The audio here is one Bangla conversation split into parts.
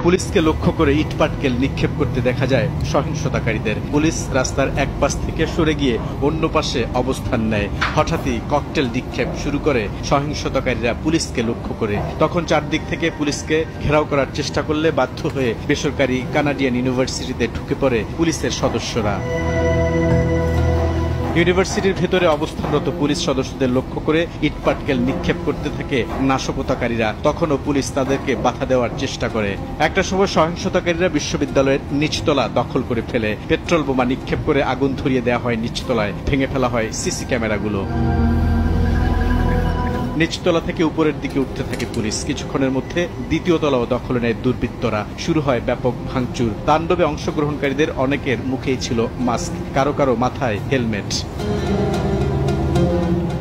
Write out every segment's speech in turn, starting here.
পুলিশকে লক্ষ্য করে ইটপাটকেল নিক্ষেপ করতে দেখা যায় সহিংসতাকারীদের। পুলিশ রাস্তার এক পাশ থেকে সরে গিয়ে অন্য পাশে অবস্থান নেয়। হঠাৎই ককটেল নিক্ষেপ শুরু করে সহিংসতাকারীরা পুলিশকে লক্ষ্য করে। তখন চারদিক থেকে পুলিশকে ঘেরাও করার চেষ্টা করলে বাধ্য হয়ে বেসরকারি কানাডিয়ান ইউনিভার্সিটিতে ঢুকে পড়ে পুলিশের সদস্যরা। ইউনিভার্সিটির ভেতরে অবস্থানরত পুলিশ সদস্যদের লক্ষ্য করে ইটপাটকেল নিক্ষেপ করতে থাকে নাশকতাকারীরা। তখনও পুলিশ তাদেরকে বাধা দেওয়ার চেষ্টা করে। একটা সময় সহিংসতাকারীরা বিশ্ববিদ্যালয়ের নিচতলা দখল করে ফেলে। পেট্রোল বোমা নিক্ষেপ করে আগুন ধরিয়ে দেওয়া হয় নিচতলায়। ভেঙে ফেলা হয় সিসি ক্যামেরাগুলো। নিচতলা থেকে উপরের দিকে উঠতে থাকে পুলিশ। কিছুক্ষণের মধ্যে দ্বিতীয় তলাও দখল নেয় দুর্বৃত্তরা। শুরু হয় ব্যাপক ভাঙচুর। তাণ্ডবে অংশগ্রহণকারীদের অনেকের মুখেই ছিল মাস্ক, কারো কারো মাথায় হেলমেট।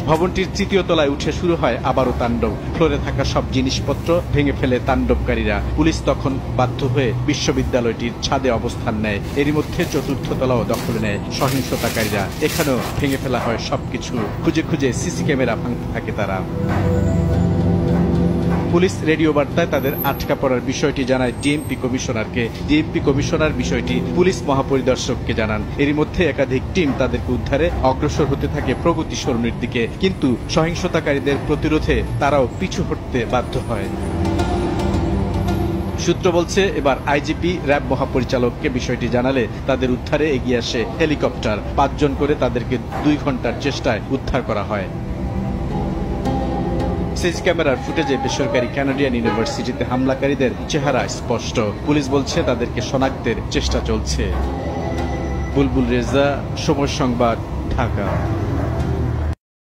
ভবনটির তৃতীয় তলায় উঠে শুরু হয় আবারও তাণ্ডব। ফ্লোরে থাকা সব জিনিসপত্র ভেঙে ফেলে তাণ্ডবকারীরা। পুলিশ তখন বাধ্য হয়ে বিশ্ববিদ্যালয়টির ছাদে অবস্থান নেয়। এরই মধ্যে চতুর্থ তলাও দখলে নেয় সহিংসতাকারীরা। এখানেও ভেঙে ফেলা হয় সবকিছু। খুঁজে খুঁজে সিসি ক্যামেরা ভাঙতে থাকে তারা। পুলিশ রেডিও বার্তায় তাদের আটকা পড়ার বিষয়টি জানায় ডিএমপি কমিশনারকে। ডিএমপি কমিশনার বিষয়টি পুলিশ মহাপরিদর্শককে জানান। এরই মধ্যে একাধিক টিম তাদেরকে উদ্ধারে অগ্রসর হতে থাকে প্রগতি সরণির দিকে। কিন্তু সহিংসতাকারীদের প্রতিরোধে তারাও পিছু হটতে বাধ্য হয়। সূত্র বলছে, এবার আইজিপি র্যাব মহাপরিচালককে বিষয়টি জানালে তাদের উদ্ধারে এগিয়ে আসে হেলিকপ্টার। 5 জন করে তাদেরকে 2 ঘন্টার চেষ্টায় উদ্ধার করা হয়। সিসি ক্যামেরার ফুটেজে বেসরকারি কানাডিয়ান ইউনিভার্সিটিতে হামলাকারীদের চেহারা স্পষ্ট। পুলিশ বলছে তাদেরকে শনাক্তের চেষ্টা চলছে। বুলবুল রেজা, সময় সংবাদ, ঢাকা।